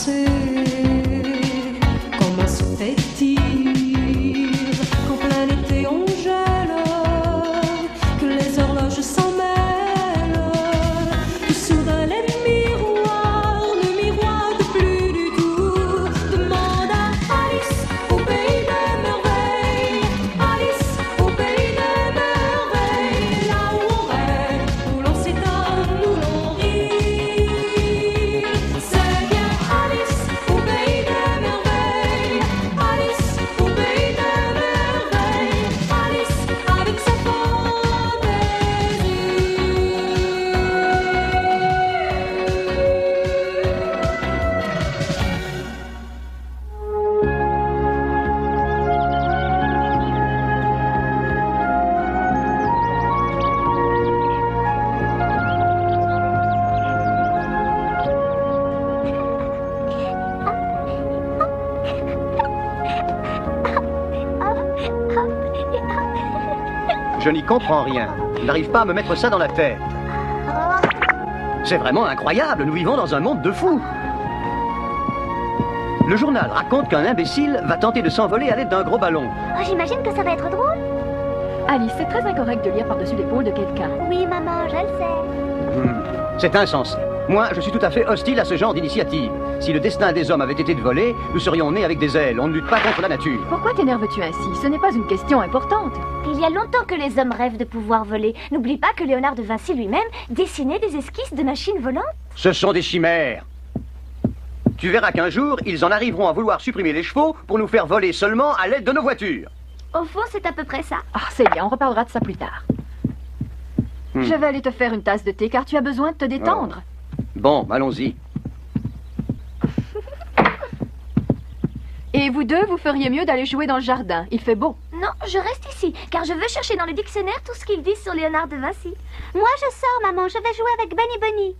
penser. Comment se fait-il qu'en plein été on gèle, que les horloges s'en mêlent, que soudain les miroirs ne miroitent plus du tout. Demande à Alice au pays des merveilles, Alice au pays des merveilles, là où on rêve, où l'on s'étonne, où l'on rit. C'est bien Alice au pays des merveilles, Alice au pays des merveilles, Alice avec sa Je n'y comprends rien. Je n'arrive pas à me mettre ça dans la tête. C'est vraiment incroyable, nous vivons dans un monde de fous. Le journal raconte qu'un imbécile va tenter de s'envoler à l'aide d'un gros ballon. Oh, j'imagine que ça va être drôle. Alice, c'est très incorrect de lire par-dessus l'épaule de quelqu'un. Oui, maman, je le sais. C'est insensé. Moi, je suis tout à fait hostile à ce genre d'initiative. Si le destin des hommes avait été de voler, nous serions nés avec des ailes. On ne lutte pas contre la nature. Pourquoi t'énerves-tu ainsi? Ce n'est pas une question importante. Il y a longtemps que les hommes rêvent de pouvoir voler. N'oublie pas que Léonard de Vinci lui-même dessinait des esquisses de machines volantes. Ce sont des chimères. Tu verras qu'un jour, ils en arriveront à vouloir supprimer les chevaux pour nous faire voler seulement à l'aide de nos voitures. Au fond, c'est à peu près ça. Ah, c'est bien, on reparlera de ça plus tard. Je vais aller te faire une tasse de thé car tu as besoin de te détendre. Bon, allons-y. Et vous deux, vous feriez mieux d'aller jouer dans le jardin. Il fait beau. Non, je reste ici, car je veux chercher dans le dictionnaire tout ce qu'ils disent sur Léonard de Vinci. Moi, je sors, maman. Je vais jouer avec Bunny Bunny.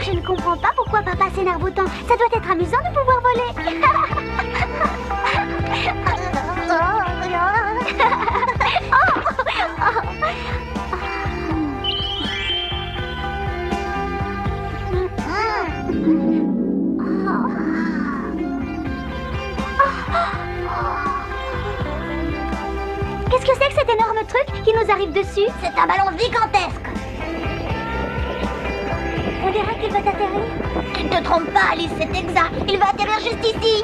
Je ne comprends pas pourquoi papa s'énerve autant. Ça doit être amusant de pouvoir voler. Qu'est-ce que c'est que cet énorme truc qui nous arrive dessus? C'est un ballon gigantesque. On dirait qu'il va atterrir. Tu ne te trompes pas, Alice, c'est exact. Il va atterrir juste ici.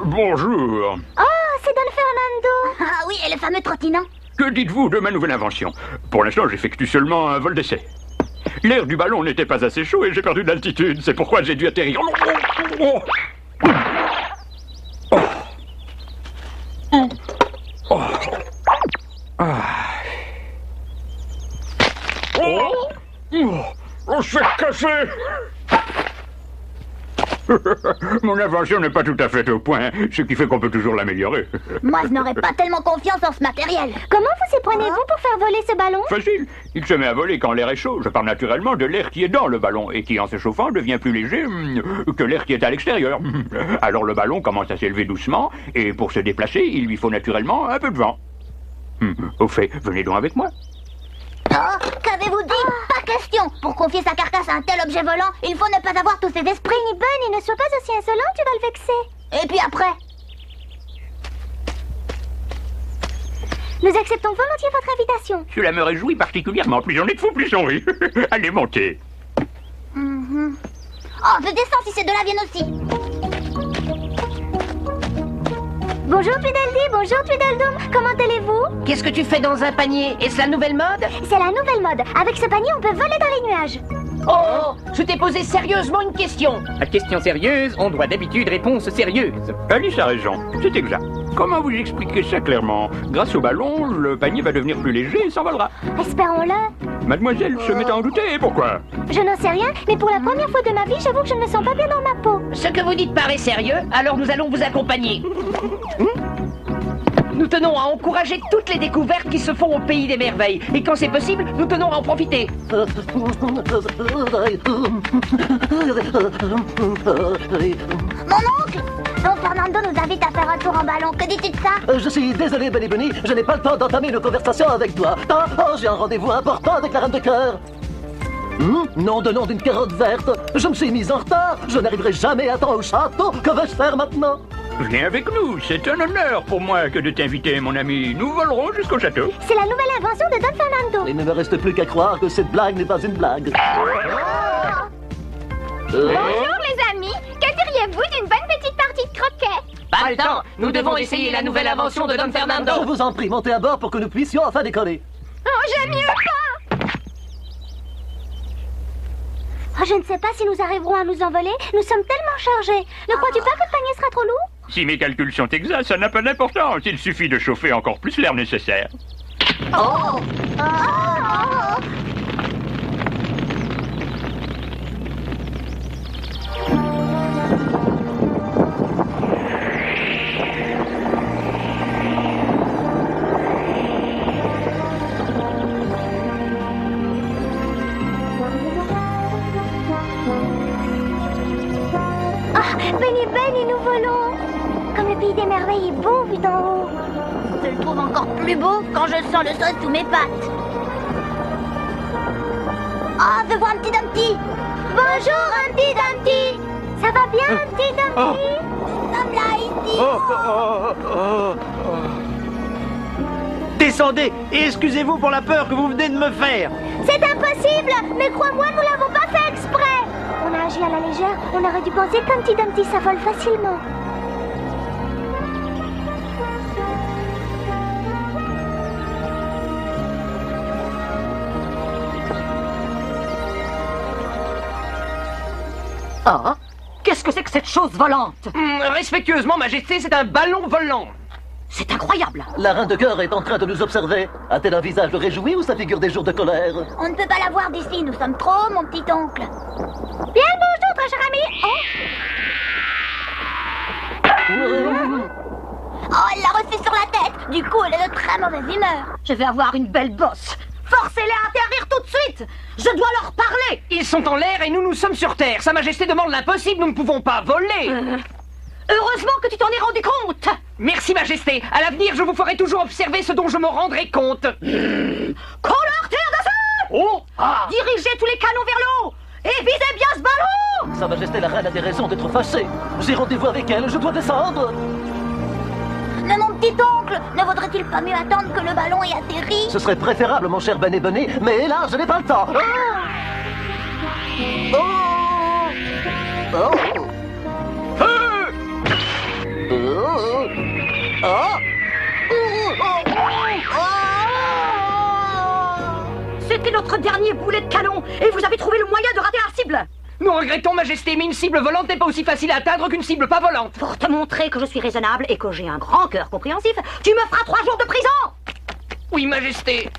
Bonjour. Oh, c'est Don Fernando. Ah oui, et le fameux trottinant. Que dites-vous de ma nouvelle invention? Pour l'instant, j'effectue seulement un vol d'essai. L'air du ballon n'était pas assez chaud et j'ai perdu de l'altitude. C'est pourquoi j'ai dû atterrir. On s'est cassé. Mon invention n'est pas tout à fait au point, ce qui fait qu'on peut toujours l'améliorer. Moi, je n'aurais pas tellement confiance en ce matériel. Comment vous y prenez-vous pour faire voler ce ballon? Facile. Il se met à voler quand l'air est chaud. Je parle naturellement de l'air qui est dans le ballon et qui, en se chauffant, devient plus léger que l'air qui est à l'extérieur. Alors le ballon commence à s'élever doucement et pour se déplacer, il lui faut naturellement un peu de vent. Au fait, venez donc avec moi. Oh, qu'avez-vous dit? Pas question. Pour confier sa carcasse à un tel objet volant, il faut ne pas avoir tous ses esprits. Bunny, ne sois pas aussi insolent, tu vas le vexer. Et puis après? Nous acceptons volontiers votre invitation. Cela me réjouit particulièrement. Plus on est de fous, plus on rit. Allez, montez. Oh, je descends si ces deux-là viennent aussi. Bonjour Tweedledee, bonjour Tweedledum, comment allez-vous? Qu'est-ce que tu fais dans un panier? Est-ce la nouvelle mode? C'est la nouvelle mode. Avec ce panier, on peut voler dans les nuages. Oh, je t'ai posé sérieusement une question. À question sérieuse, on doit d'habitude réponse sérieuse. Alice a raison, c'est exact. Comment vous expliquer ça clairement? Grâce au ballon, le panier va devenir plus léger et s'envolera. Espérons-le. Mademoiselle se met à en douter, pourquoi? Je n'en sais rien, mais pour la première fois de ma vie, j'avoue que je ne me sens pas bien dans ma peau. Ce que vous dites paraît sérieux, alors nous allons vous accompagner. Nous tenons à encourager toutes les découvertes qui se font au pays des merveilles. Et quand c'est possible, nous tenons à en profiter. Mon oncle, Don Fernando nous invite à faire un tour en ballon. Que dis-tu de ça? Je suis désolé, Benny Bunny, je n'ai pas le temps d'entamer une conversation avec toi. J'ai un rendez-vous important avec la reine de cœur. Nom de nom d'une carotte verte. Je me suis mise en retard. Je n'arriverai jamais à temps au château. Que vais-je faire maintenant? Viens avec nous, c'est un honneur pour moi que de t'inviter, mon ami. Nous volerons jusqu'au château. C'est la nouvelle invention de Don Fernando. Il ne me reste plus qu'à croire que cette blague n'est pas une blague. Bonjour les amis. Que diriez-vous d'une bonne petite partie de croquet? Pas le temps, nous devons essayer la nouvelle invention de Don Fernando. Je vous en prie, montez à bord pour que nous puissions enfin décoller. Oh, j'aime mieux pas. Oh, je ne sais pas si nous arriverons à nous envoler. Nous sommes tellement chargés. Ne crois-tu pas que le panier sera trop lourd? Si mes calculs sont exacts, ça n'a pas d'importance. Il suffit de chauffer encore plus l'air nécessaire. Oh. Benny Benny, nous volons. Comme le pays des merveilles est beau vu d'en haut. Je le trouve encore plus beau quand je sens le sol sous mes pattes. Ah, je vois Humpty Dumpty. Bonjour Humpty Dumpty. Ça va bien Humpty Dumpty? Nous sommes là ici. Descendez et excusez-vous pour la peur que vous venez de me faire. C'est impossible, mais crois-moi, nous l'avons pas fait exprès. On a agi à la légère, on aurait dû penser qu'Humpty Dumpty s'avole facilement. Ah, qu'est-ce que c'est que cette chose volante? Respectueusement, Majesté, c'est un ballon volant. C'est incroyable. La reine de cœur est en train de nous observer. A-t-elle un visage réjoui ou sa figure des jours de colère? On ne peut pas la voir d'ici, nous sommes trop, mon petit oncle. Bien le bonjour, très cher ami. Oh, elle l'a reçu sur la tête. Du coup, elle est de très mauvaise humeur. Je vais avoir une belle bosse. Forcez-les à atterrir tout de suite. Je dois leur parler. Ils sont en l'air et nous sommes sur terre. Sa Majesté demande l'impossible, nous ne pouvons pas voler. Heureusement que tu t'en es rendu compte. Merci, Majesté. À l'avenir, je vous ferai toujours observer ce dont je me rendrai compte. Qu'on leur tire dessus. Oh, Dirigez tous les canons vers le haut et visez bien ce ballon. Sa Majesté la Reine a des raisons d'être fâchée. J'ai rendez-vous avec elle, je dois descendre. Mais mon petit oncle, ne vaudrait-il pas mieux attendre que le ballon ait atterri? Ce serait préférable, mon cher Benny Bunny, mais hélas, je n'ai pas le temps. C'était notre dernier boulet de canon et vous avez trouvé le moyen de rater la cible. nous regrettons, Majesté, mais une cible volante n'est pas aussi facile à atteindre qu'une cible pas volante. Pour te montrer que je suis raisonnable et que j'ai un grand cœur compréhensif, tu me feras 3 jours de prison. Oui, Majesté.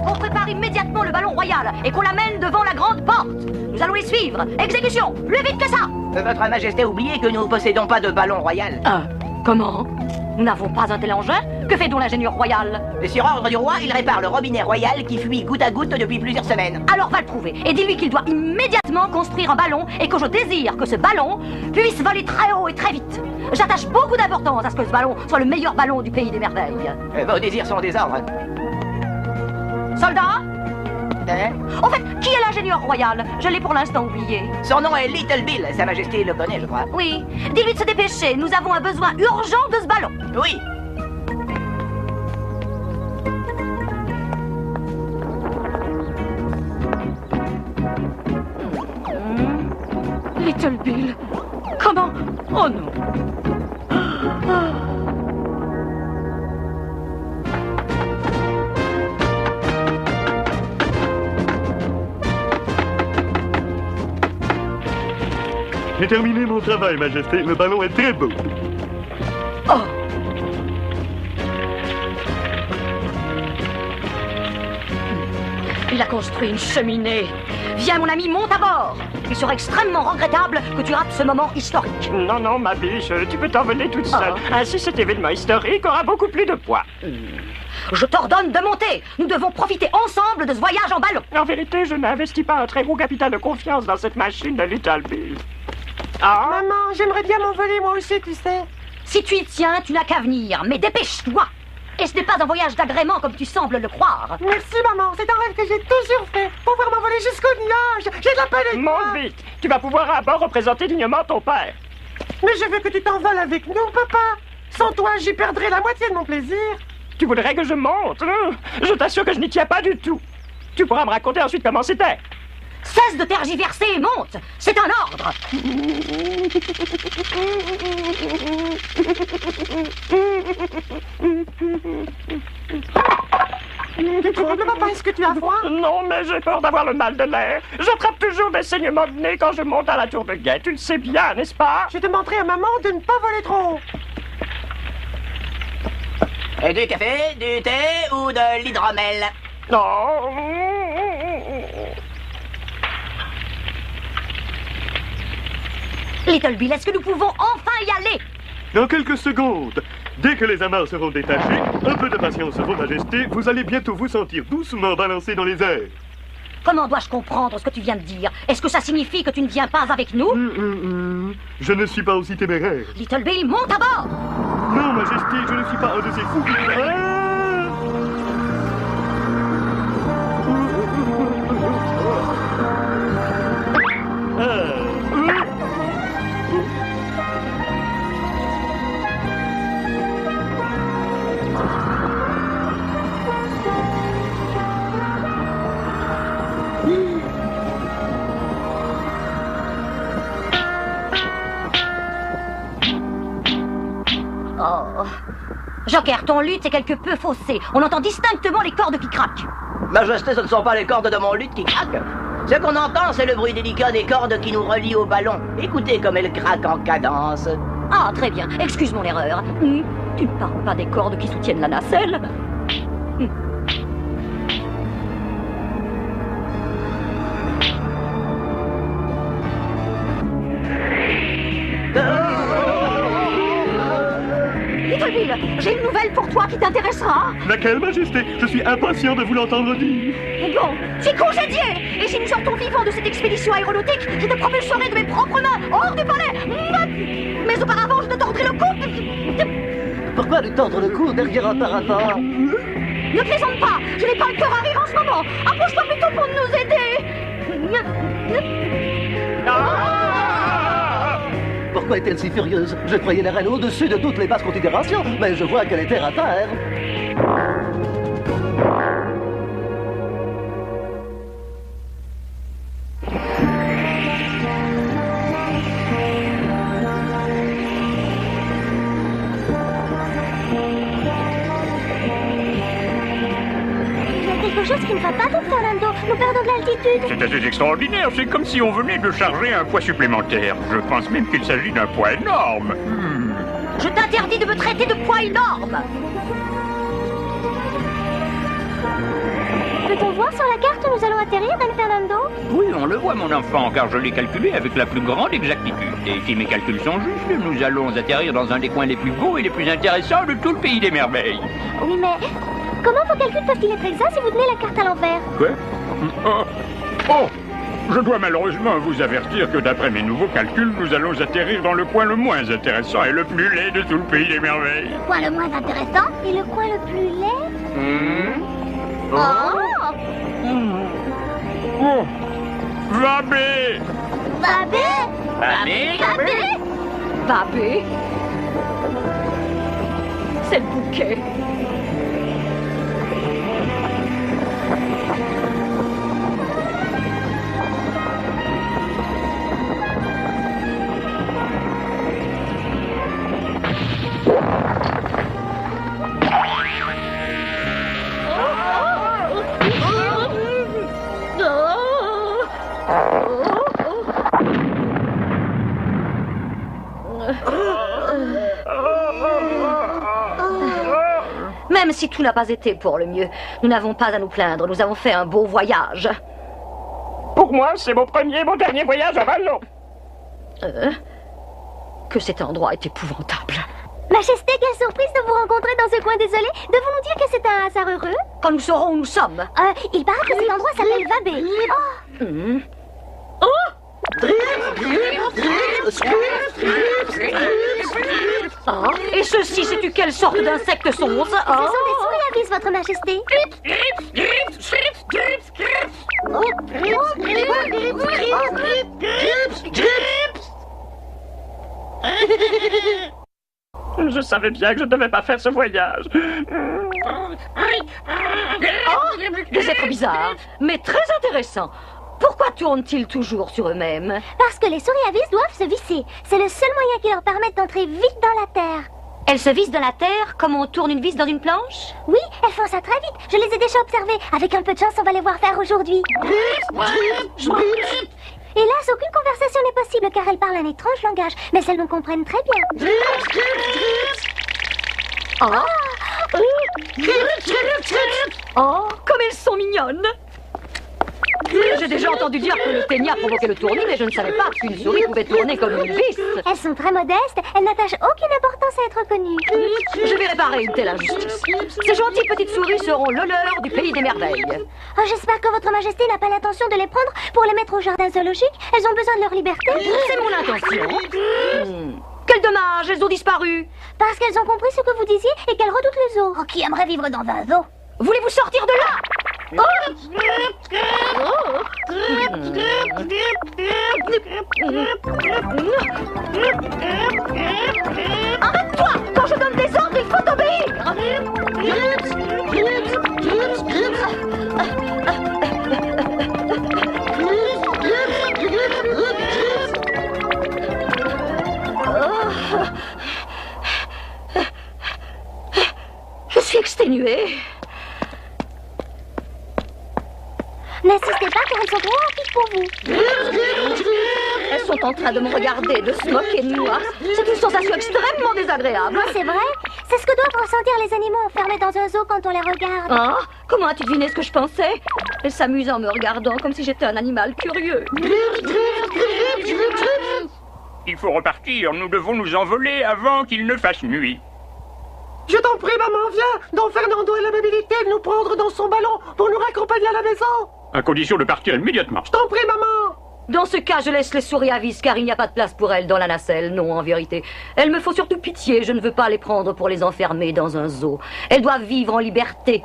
On prépare immédiatement le ballon royal et qu'on l'amène devant la grande porte. Nous allons les suivre. Exécution, plus vite que ça. Votre Majesté a oublié que nous ne possédons pas de ballon royal. Comment? Nous n'avons pas un tel engin? Que fait donc l'ingénieur royal? Sur ordre du roi, il répare le robinet royal qui fuit goutte à goutte depuis plusieurs semaines. Alors va le prouver et dis-lui qu'il doit immédiatement construire un ballon et que je désire que ce ballon puisse voler très haut et très vite. J'attache beaucoup d'importance à ce que ce ballon soit le meilleur ballon du pays des merveilles. Vos désirs sont des ordres. Soldats? En fait, qui est l'ingénieur royal? Je l'ai pour l'instant oublié. Son nom est Little Bill, Sa Majesté le connaît, je crois. Oui, dis-lui de se dépêcher, nous avons un besoin urgent de ce ballon. Oui. Little Bill? Comment? Oh non. J'ai terminé mon travail, Majesté. Le ballon est très beau. Oh. Il a construit une cheminée. Viens, mon ami, monte à bord. Il serait extrêmement regrettable que tu rates ce moment historique. Non, non, ma biche, tu peux t'envoler toute seule. Ainsi, cet événement historique aura beaucoup plus de poids. Je t'ordonne de monter. Nous devons profiter ensemble de ce voyage en ballon. En vérité, je n'investis pas un très gros capital de confiance dans cette machine de Little Bill. Ah. Maman, j'aimerais bien m'envoler moi aussi, tu sais. Si tu y tiens, tu n'as qu'à venir. Mais dépêche-toi. Et ce n'est pas un voyage d'agrément comme tu sembles le croire. Merci, maman. C'est un rêve que j'ai toujours fait. Pouvoir m'envoler jusqu'au nuage. J'ai de la peine. Monte vite. Tu vas pouvoir à bord représenter dignement ton père. Mais je veux que tu t'envoles avec nous, papa. Sans toi, j'y perdrai la moitié de mon plaisir. Tu voudrais que je monte, hein? Je t'assure que je n'y tiens pas du tout. Tu pourras me raconter ensuite comment c'était. Cesse de tergiverser et monte. C'est un ordre. Tu trembles, papa? Est-ce que tu as froid? Non, mais j'ai peur d'avoir le mal de l'air. J'attrape toujours des saignements de nez quand je monte à la tour de guet. Tu le sais bien, n'est-ce pas? Je demanderai à maman de ne pas voler trop haut. Du café, du thé ou de l'hydromel? Non. Little Bill, est-ce que nous pouvons enfin y aller? Dans quelques secondes. Dès que les amarres seront détachées, un peu de patience, Vos Majestés, vous allez bientôt vous sentir doucement balancé dans les airs. Comment dois-je comprendre ce que tu viens de dire? Est-ce que ça signifie que tu ne viens pas avec nous? Je ne suis pas aussi téméraire. Little Bill, monte à bord! Non, Majesté, je ne suis pas un de ces fous. Oh. Joker, ton luth est quelque peu faussé. On entend distinctement les cordes qui craquent. Majesté, ce ne sont pas les cordes de mon luth qui craquent. Ce qu'on entend, c'est le bruit délicat des cordes qui nous relient au ballon. Écoutez comme elles craquent en cadence. Ah, très bien. Excuse mon erreur. Tu ne parles pas des cordes qui soutiennent la nacelle? Little Bill, j'ai une nouvelle pour toi qui t'intéressera. Laquelle, Majesté? Je suis impatient de vous l'entendre dire. Bon, c'est congédié. Et si nous sortons vivants de cette expédition aéronautique, je te propulserai de mes propres mains hors du palais. Mais auparavant, je te tordrai le cou. Pourquoi lui tordre le cou derrière un paravent? Ne plaisante pas. Je n'ai pas le cœur à rire en ce moment. Approche-toi plutôt pour nous aider. Pourquoi est-elle si furieuse? Je croyais la reine au-dessus de toutes les basses considérations, mais je vois qu'elle est terre à terre. Quelque chose qui ne va pas, Don Fernando. Nous perdons de l'altitude. C'est assez extraordinaire. C'est comme si on venait de charger un poids supplémentaire. Je pense même qu'il s'agit d'un poids énorme. Je t'interdis de me traiter de poids énorme. Peut-on voir sur la carte où nous allons atterrir, Don Fernando? Oui, on le voit, mon enfant, car je l'ai calculé avec la plus grande exactitude. Et si mes calculs sont justes, nous allons atterrir dans un des coins les plus beaux et les plus intéressants de tout le pays des merveilles. Oui, mais comment vos calculs peuvent-ils être exacts si vous tenez la carte à l'envers? Quoi? Oh! Je dois malheureusement vous avertir que d'après mes nouveaux calculs, nous allons atterrir dans le coin le moins intéressant et le plus laid de tout le pays des merveilles. Le coin le moins intéressant et le coin le plus laid? Oh! Babé! Babé? Babé? Babé? Babé? C'est le bouquet. Même si tout n'a pas été pour le mieux, nous n'avons pas à nous plaindre. Nous avons fait un beau voyage. Pour moi, c'est mon premier et mon dernier voyage à ballon. Que cet endroit est épouvantable. Majesté, quelle surprise de vous rencontrer dans ce coin désolé. Devons-nous dire que c'est un hasard heureux? Quand nous saurons où nous sommes. Il paraît que cet endroit s'appelle Vabé. Et ceci, sais-tu quelle sorte d'insectes sont? Ce sont des souriavis, votre majesté. Je savais bien que je ne devais pas faire ce voyage. Des êtres bizarres, mais très intéressants. Pourquoi tournent-ils toujours sur eux-mêmes? Parce que les souriavis doivent se visser. C'est le seul moyen qui leur permette d'entrer vite dans la terre. Elles se vissent dans la terre comme on tourne une vis dans une planche? Oui, elles font ça très vite. Je les ai déjà observées. Avec un peu de chance, on va les voir faire aujourd'hui. Hélas, aucune conversation n'est possible car elles parlent un étrange langage. Mais elles nous comprennent très bien. Oh, comme elles sont mignonnes! J'ai déjà entendu dire que le ténia provoquait le tournis, mais je ne savais pas qu'une souris pouvait tourner comme une vis. Elles sont très modestes, elles n'attachent aucune importance à être connues. Je vais réparer une telle injustice. Ces gentilles petites souris seront l'honneur du pays des merveilles. Oh, j'espère que votre majesté n'a pas l'intention de les prendre pour les mettre au jardin zoologique. Elles ont besoin de leur liberté. C'est mon intention. Quel dommage, elles ont disparu. Parce qu'elles ont compris ce que vous disiez et qu'elles redoutent le zoo. Oh, qui aimerait vivre dans un zoo? Voulez-vous sortir de là? Arrête-toi! Quand je donne des ordres, il faut obéir! Je suis exténuée. N'insistez pas car elles sont trop rapides pour vous. Elles sont en train de me regarder, de se moquer de moi. C'est une sensation extrêmement désagréable. Oh, c'est vrai? C'est ce que doivent ressentir les animaux enfermés dans un zoo quand on les regarde. Ah, comment as-tu deviné ce que je pensais? Elles s'amusent en me regardant comme si j'étais un animal curieux. Il faut repartir, nous devons nous envoler avant qu'il ne fasse nuit. Je t'en prie, maman, viens. Don Fernando a l'amabilité de nous prendre dans son ballon pour nous raccompagner à la maison. À condition de partir immédiatement. Je t'en prie, maman. Dans ce cas, je laisse les souris à vis, car il n'y a pas de place pour elles dans la nacelle. Non, en vérité. Elles me font surtout pitié. Je ne veux pas les prendre pour les enfermer dans un zoo. Elles doivent vivre en liberté.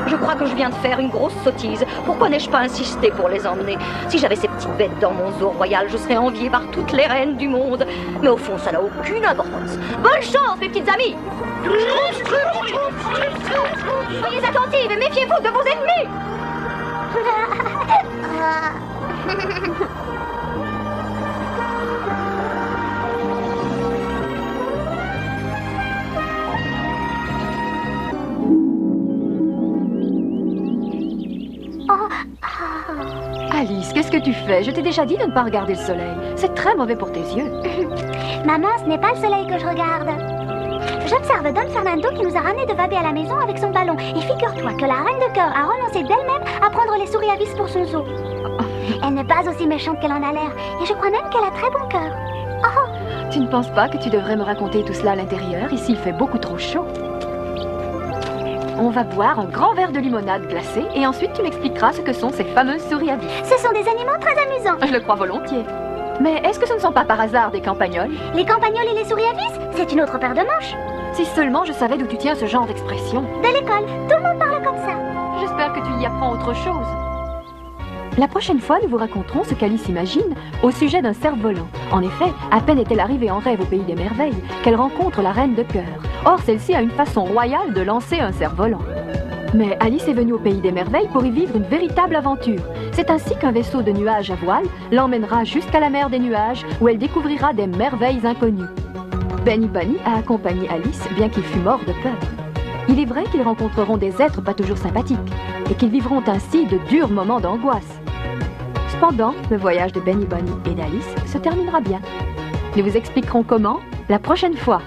Je crois que je viens de faire une grosse sottise. Pourquoi n'ai-je pas insisté pour les emmener? Si j'avais ces petites bêtes dans mon zoo royal, je serais enviée par toutes les reines du monde. Mais au fond, ça n'a aucune importance. Bonne chance, mes petites amies! Soyez attentives et méfiez-vous de vos ennemis! Alice, qu'est-ce que tu fais? Je t'ai déjà dit de ne pas regarder le soleil. C'est très mauvais pour tes yeux. Maman, ce n'est pas le soleil que je regarde. J'observe Don Fernando qui nous a ramenés de Vabé à la maison avec son ballon. Et figure-toi que la reine de cœur a renoncé d'elle-même à prendre les souris à vis pour son zoo. Elle n'est pas aussi méchante qu'elle en a l'air. Et je crois même qu'elle a très bon cœur. Oh! Tu ne penses pas que tu devrais me raconter tout cela à l'intérieur? Ici, il fait beaucoup trop chaud. On va boire un grand verre de limonade glacée et ensuite tu m'expliqueras ce que sont ces fameuses souris à vis. Ce sont des animaux très amusants. Je le crois volontiers. Mais est-ce que ce ne sont pas par hasard des campagnols? Les campagnols et les souris à vis, c'est une autre paire de manches. Si seulement je savais d'où tu tiens ce genre d'expression. De l'école, tout le monde parle comme ça. J'espère que tu y apprends autre chose. La prochaine fois, nous vous raconterons ce qu'Alice imagine au sujet d'un cerf-volant. En effet, à peine est-elle arrivée en rêve au pays des merveilles qu'elle rencontre la reine de cœur. Or, celle-ci a une façon royale de lancer un cerf-volant. Mais Alice est venue au pays des merveilles pour y vivre une véritable aventure. C'est ainsi qu'un vaisseau de nuages à voile l'emmènera jusqu'à la mer des nuages où elle découvrira des merveilles inconnues. Benny Bunny a accompagné Alice bien qu'il fût mort de peur. Il est vrai qu'ils rencontreront des êtres pas toujours sympathiques et qu'ils vivront ainsi de durs moments d'angoisse. Cependant, le voyage de Benny Bunny et d'Alice se terminera bien. Nous vous expliquerons comment la prochaine fois.